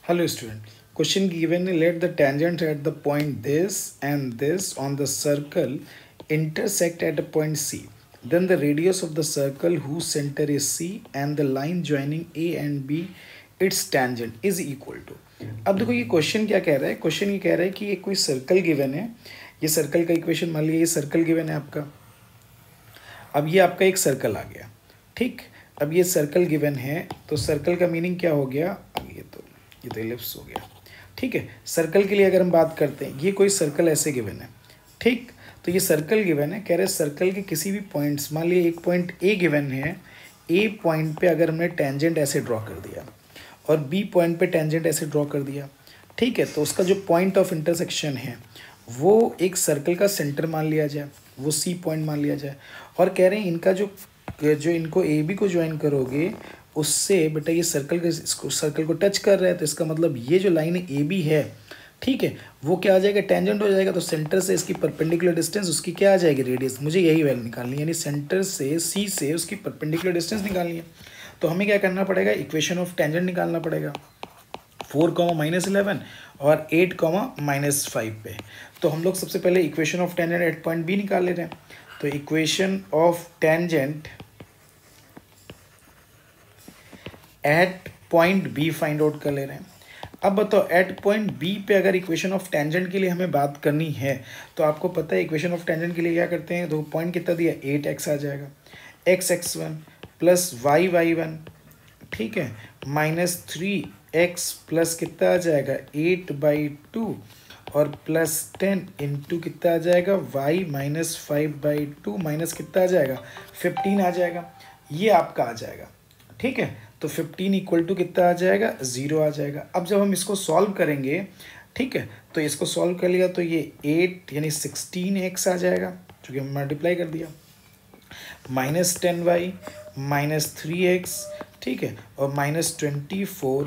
Hello student. Question given, let the tangent at the point this and this on the circle intersect at a point C. Then the radius of the circle whose center is C and the line joining A and B its tangent is equal to. अब देखो ये question क्या कह रहा है. Question ये कह रहा है कि ये कोई सर्कल गिवन है. ये सर्कल का इक्वेशन मान लिया ये सर्कल गिवन है आपका. अब ये आपका एक सर्कल आ गया. ठीक. अब ये सर्कल गिवन है तो सर्कल का मीनिंग क्या हो गया. अब ये तो इलिप्स हो गया. ठीक है. सर्कल के लिए अगर हम बात करते हैं ये कोई सर्कल ऐसे गिवन है. ठीक. तो ये सर्कल गिवन है. कह रहे सर्कल के किसी भी पॉइंट्स, मान लिए एक पॉइंट ए गिवन है. ए पॉइंट पे अगर हमने टेंजेंट ऐसे ड्रॉ कर दिया और बी पॉइंट पे टेंजेंट ऐसे ड्रॉ कर दिया. ठीक है. तो उसका जो पॉइंट ऑफ इंटरसेक्शन है वो एक सर्कल का सेंटर मान लिया जाए, वो सी पॉइंट मान लिया जाए. और कह रहे हैं इनका जो इनको ए बी को ज्वाइन करोगे उससे बेटा ये सर्कल को टच कर रहा है. तो इसका मतलब ये जो लाइन ए बी है, ठीक है, वो क्या आ जाएगा, टेंजेंट हो जाएगा. तो सेंटर से इसकी परपेंडिकुलर डिस्टेंस उसकी क्या आ जाएगी, रेडियस. मुझे यही वैल्यू निकालनी है, यानी सेंटर से सी से उसकी परपेंडिकुलर डिस्टेंस निकालनी है. तो हमें क्या करना पड़ेगा, इक्वेशन ऑफ टेंजेंट निकालना पड़ेगा 4, -11 और 8, -5 पे. तो हम लोग सबसे पहले equation of tangent at point B निकाल ले रहे हैं. तो equation of tangent at point B find out कर ले रहे हैं. अब बताओ एट पॉइंट बी पे अगर इक्वेशन ऑफ टेंजेंट के लिए हमें बात करनी है तो आपको पता है इक्वेशन ऑफ टेंजेंट के लिए क्या करते हैं. तो पॉइंट कितना दिया, 8x आ जाएगा. x1 प्लस y1, ठीक है, -3x प्लस कितना आ जाएगा 8/2 और +10 इंटू कितना आ जाएगा y -5/2 माइनस कितना आ जाएगा 15 आ जाएगा. ये आपका आ जाएगा. ठीक है. तो 15 इक्वल टू कितना आ जाएगा, 0 आ जाएगा. अब जब हम इसको सॉल्व करेंगे, ठीक है, तो इसको सॉल्व कर लिया तो ये 8 यानी 16x आ जाएगा क्योंकि हम मल्टीप्लाई कर दिया, -10y -3x, ठीक है, और -24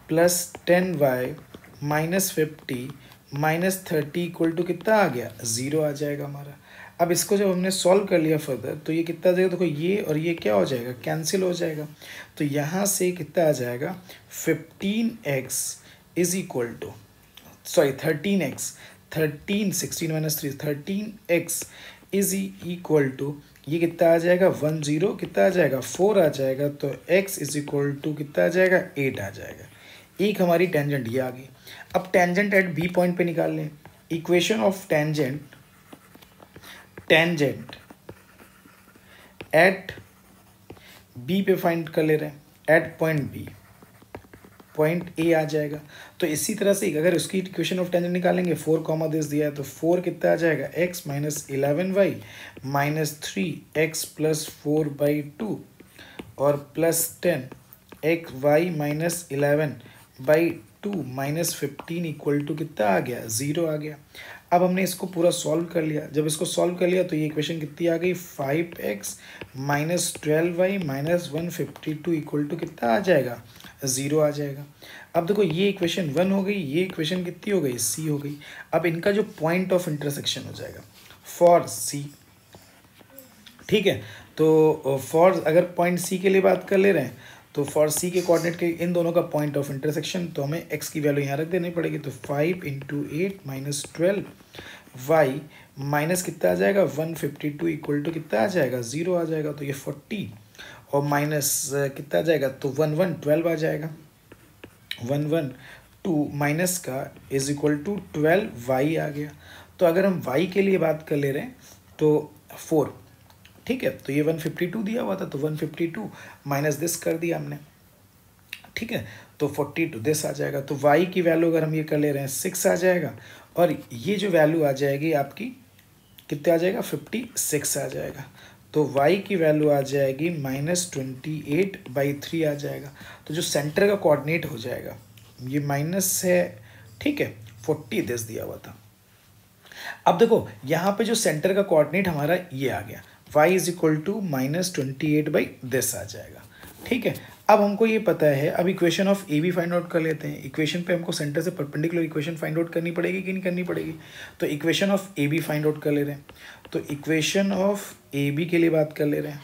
प्लस 10y -50 -30 इक्वल टू कितना आ गया, 0 आ जाएगा हमारा. अब इसको जब हमने सॉल्व कर लिया फर्दर तो ये कितना आ जाएगा, देखो ये और ये क्या हो जाएगा, कैंसिल हो जाएगा. तो यहाँ से कितना आ जाएगा 15x is equal to 13x 13 is equal to ये कितना आ जाएगा 10 कितना आ जाएगा 4 आ जाएगा. तो x इज इक्वल टू कितना आ जाएगा 8 आ जाएगा. एक हमारी टेंजेंट ये आ गई. अब टेंजेंट एट बी पॉइंट पे निकाल लें. Equation of tangent at B पे फाइंड कर ले रहे हैं. At point B, point A आ जाएगा. तो इसी तरह से अगर उसकी इक्वेशन ऑफ टेंजेंट निकालेंगे, 4 दिस दिया है तो 4 कितना आ जाएगा x -11y -3x + 4/2 और +10 x y -11/2 -15 इक्वल टू कितना आ गया, 0 आ गया. अब हमने इसको पूरा सॉल्व कर लिया. जब इसको सॉल्व कर लिया तो ये इक्वेशन कितनी आ गई, 5x -12y -152 इक्वल टू कितना आ जाएगा, 0 आ जाएगा. अब देखो ये इक्वेशन 1 हो गई, ये इक्वेशन कितनी हो गई, c हो गई. अब इनका जो पॉइंट ऑफ इंटरसेक्शन हो जाएगा फॉर c, ठीक है. तो फॉर अगर पॉइंट c के लिए बात कर ले रहे हैं तो फॉर c के कोऑर्डिनेट के इन दोनों का पॉइंट ऑफ इंटरसेक्शन, तो हमें x की वैल्यू यहाँ रख देनी पड़ेगी. तो 5 × 8 -12 y माइनस कितना आ जाएगा 152 इक्वल टू कितना आ जाएगा, 0 आ जाएगा. तो ये 40 और माइनस कितना आ जाएगा, तो 12 आ जाएगा. 112 माइनस का इज इक्वल टू 12y आ गया. तो अगर हम y के लिए बात कर ले रहे हैं तो 4, ठीक है. तो ये 152 दिया हुआ था तो 152 माइनस दिस कर दिया हमने, ठीक है. तो 42 दिस आ जाएगा. तो y की वैल्यू अगर हम ये कर ले रहे हैं 6 आ जाएगा और ये जो वैल्यू आ जाएगी आपकी कितने आ जाएगा, 56 आ जाएगा. तो y की वैल्यू आ जाएगी -28/3 आ जाएगा. तो जो सेंटर का कोऑर्डिनेट हो जाएगा ये माइनस है, ठीक है, 40 दिस दिया हुआ था. अब देखो यहाँ पे जो सेंटर का कोऑर्डिनेट हमारा ये आ गया, y is equal to -28/this आ जाएगा, ठीक है. अब हमको ये पता है. अब equation of A B find out कर लेते हैं. इक्वेशन पे हमको सेंटर से परपेंडिकुलर इक्वेशन फाइंड आउट करनी पड़ेगी कि नहीं करनी पड़ेगी. तो equation of A B find out कर ले रहे हैं. तो इक्वेशन ऑफ ए बी के लिए बात कर ले रहे हैं.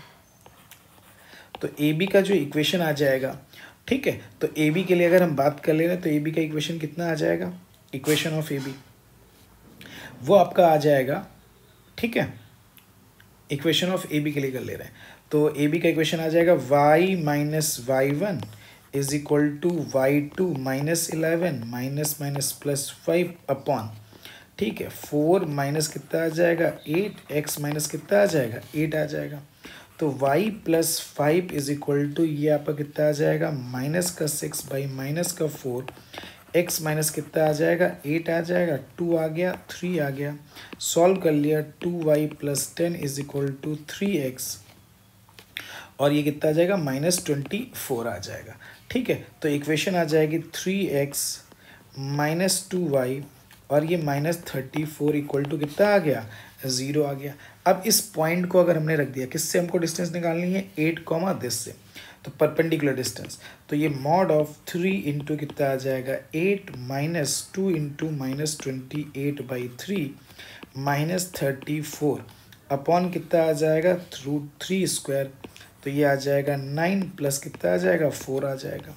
तो ए बी का जो इक्वेशन आ जाएगा ठीक है, तो ए बी के लिए अगर हम बात कर ले रहे हैं तो ए बी का इक्वेशन कितना आ जाएगा, इक्वेशन ऑफ ए बी वो आपका आ जाएगा, ठीक है, इक्वेशन ऑफ ए बी के लिए कर ले रहे हैं तो ए बी का इक्वेशन आ जाएगा y minus Y one is equal to Y two minus 11 minus minus plus 5 upon, ठीक है, 4 माइनस कितना आ जाएगा 8, x माइनस कितना आ जाएगा 8 आ जाएगा, तो y plus 5 is equal to ये आपका कितना आ जाएगा माइनस का 6 बाई माइनस का 4, x माइनस कितना आ जाएगा 8 आ जाएगा, 2 आ गया 3 आ गया, सॉल्व कर लिया 2y plus 10 is equal to 3x और ये कितना आ जाएगा -24 आ जाएगा, ठीक है, तो इक्वेशन आ जाएगी 3x माइनस 2y और ये -34 इक्वल टू कितना आ गया 0 आ गया। अब इस पॉइंट को अगर हमने रख दिया, किससे हमको डिस्टेंस निकालनी है 8 कॉमा दिस से, तो परपेंडिकुलर डिस्टेंस, तो ये मॉड ऑफ 3 इंटू कितना आ जाएगा 8 माइनस 2 इंटू -28/3 -34 अपॉन कितना आ जाएगा √3 स्क्वायर, तो ये आ जाएगा 9 प्लस कितना आ जाएगा 4 आ जाएगा।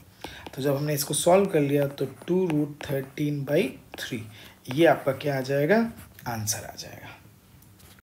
तो जब हमने इसको सॉल्व कर लिया तो 2√13/3 ये आपका क्या आ जाएगा आंसर आ जाएगा।